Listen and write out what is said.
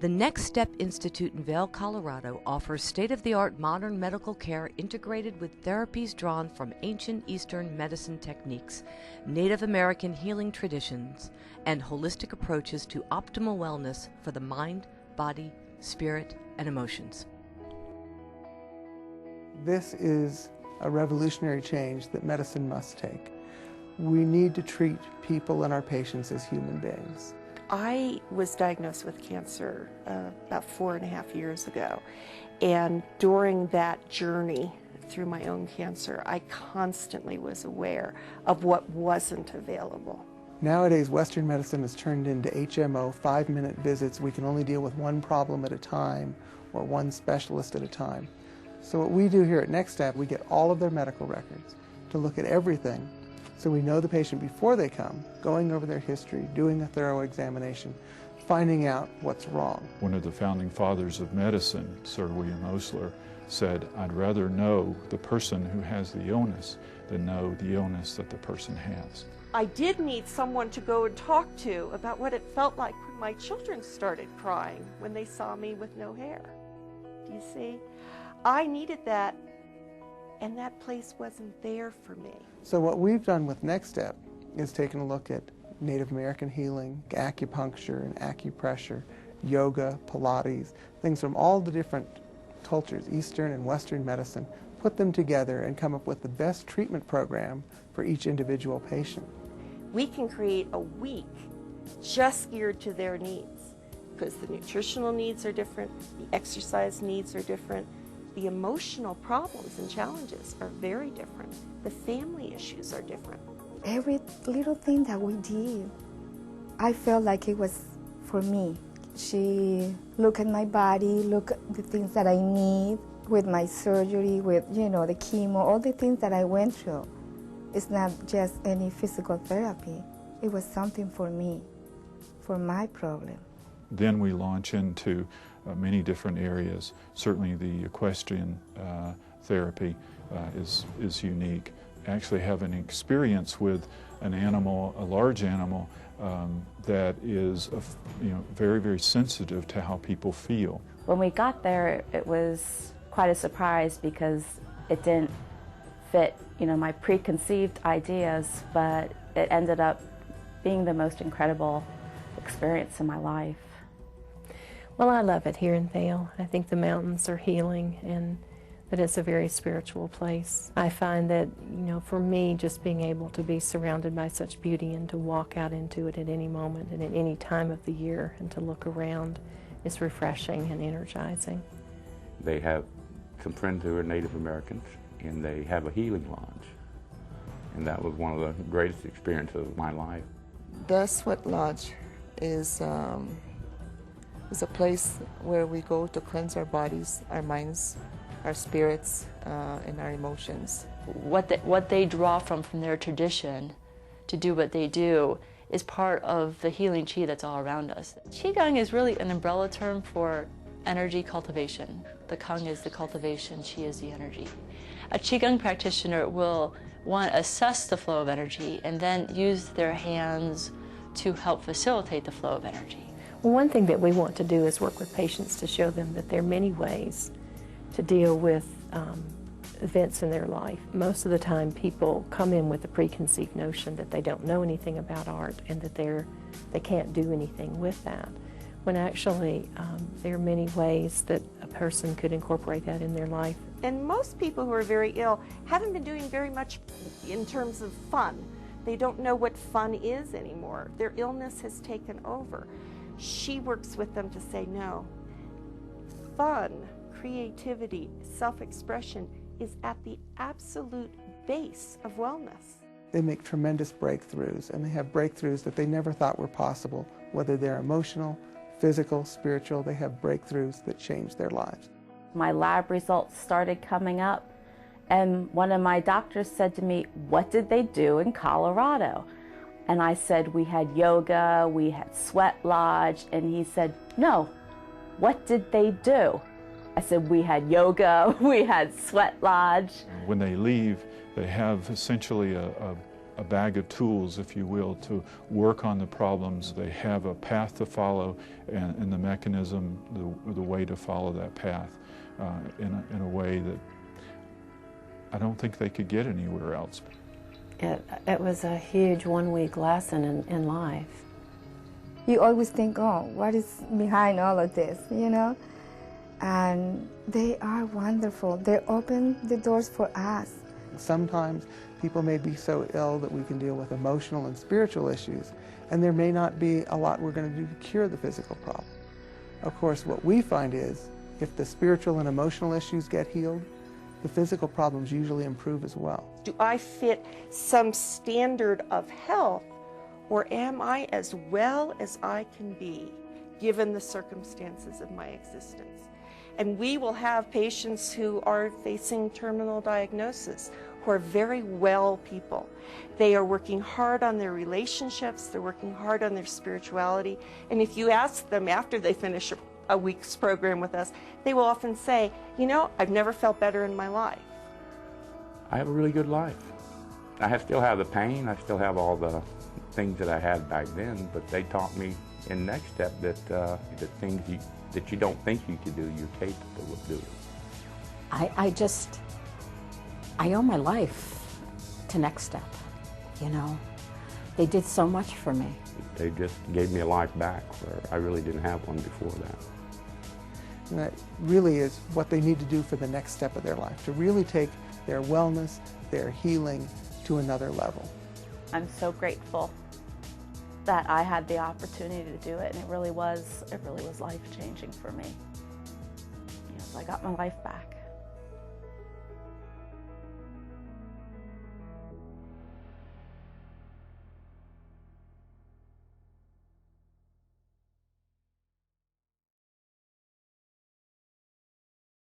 The Next Step Institute in Vail, Colorado offers state-of-the-art modern medical care integrated with therapies drawn from ancient Eastern medicine techniques, Native American healing traditions, and holistic approaches to optimal wellness for the mind, body, spirit, and emotions. This is a revolutionary change that medicine must take. We need to treat people and our patients as human beings. I was diagnosed with cancer about 4.5 years ago, and during that journey through my own cancer, I constantly was aware of what wasn't available. Nowadays, Western medicine has turned into HMO, 5-minute visits. We can only deal with one problem at a time or one specialist at a time. So what we do here at Next Step, we get all of their medical records to look at everything, so we know the patient before they come, going over their history, doing a thorough examination, finding out what's wrong. One of the founding fathers of medicine, Sir William Osler, said, "I'd rather know the person who has the illness than know the illness that the person has." I did need someone to go and talk to about what it felt like when my children started crying when they saw me with no hair. Do you see? I needed that, and that place wasn't there for me. So what we've done with Next Step is taken a look at Native American healing, acupuncture and acupressure, yoga, Pilates, things from all the different cultures, Eastern and Western medicine, put them together and come up with the best treatment program for each individual patient. We can create a week just geared to their needs, because the nutritional needs are different, the exercise needs are different, the emotional problems and challenges are very different. The family issues are different. Every little thing that we did, I felt like it was for me. She looked at my body, looked at the things that I need with my surgery, with, you know, the chemo, all the things that I went through. It's not just any physical therapy. It was something for me, for my problem. Then we launch into many different areas. Certainly the equestrian therapy is unique. Actually have an experience with an animal, a large animal, that is very, very sensitive to how people feel. When we got there, it was quite a surprise because it didn't fit, my preconceived ideas, but it ended up being the most incredible experience in my life. Well, I love it here in Vail. I think the mountains are healing and that it's a very spiritual place. I find that, for me, just being able to be surrounded by such beauty and to walk out into it at any moment and at any time of the year and to look around is refreshing and energizing. They have some friends who are Native Americans, and they have a healing lodge. And that was one of the greatest experiences of my life. The Sweat Lodge is a place where we go to cleanse our bodies, our minds, our spirits, and our emotions. What they draw from their tradition to do what they do is part of the healing chi that's all around us. Qigong is really an umbrella term for energy cultivation. The Kung is the cultivation, Qi is the energy. A Qigong practitioner will assess the flow of energy and then use their hands to help facilitate the flow of energy. Well, one thing that we want to do is work with patients to show them that there are many ways to deal with events in their life. Most of the time people come in with a preconceived notion that they don't know anything about art and that they can't do anything with that, when actually there are many ways that a person could incorporate that in their life. And most people who are very ill haven't been doing very much in terms of fun. They don't know what fun is anymore. Their illness has taken over. She works with them to say, no, fun, creativity, self-expression is at the absolute base of wellness. They make tremendous breakthroughs, and they have breakthroughs that they never thought were possible, whether they're emotional, physical, spiritual. They have breakthroughs that change their lives. My lab results started coming up, and one of my doctors said to me, "What did they do in Colorado?" And I said, "We had yoga, we had sweat lodge," and he said, "No, what did they do?" I said, "We had yoga, we had sweat lodge." When they leave, they have essentially a a bag of tools, if you will, to work on the problems. They have a path to follow and the mechanism, the way to follow that path in a way that I don't think they could get anywhere else. It was a huge one-week lesson in life. You always think, oh, what is behind all of this, you know? And they are wonderful. They open the doors for us. Sometimes people may be so ill that we can deal with emotional and spiritual issues, and there may not be a lot we're going to do to cure the physical problem. Of course, what we find is if the spiritual and emotional issues get healed, the physical problems usually improve as well. Do I fit some standard of health, or am I as well as I can be, given the circumstances of my existence? And we will have patients who are facing terminal diagnosis, who are very well people. They are working hard on their relationships, they're working hard on their spirituality, and if you ask them after they finish a week's program with us, they will often say, you know, I've never felt better in my life. I have a really good life. I still have the pain, I still have all the things that I had back then, but they taught me in Next Step that the things that you don't think you could do, you're capable of doing. I owe my life to Next Step, you know. They did so much for me. They just gave me a life back where I really didn't have one before that. And that really is what they need to do for the next step of their life, to really take their wellness, their healing to another level. I'm so grateful that I had the opportunity to do it, and it really was life-changing for me. You know, so I got my life back.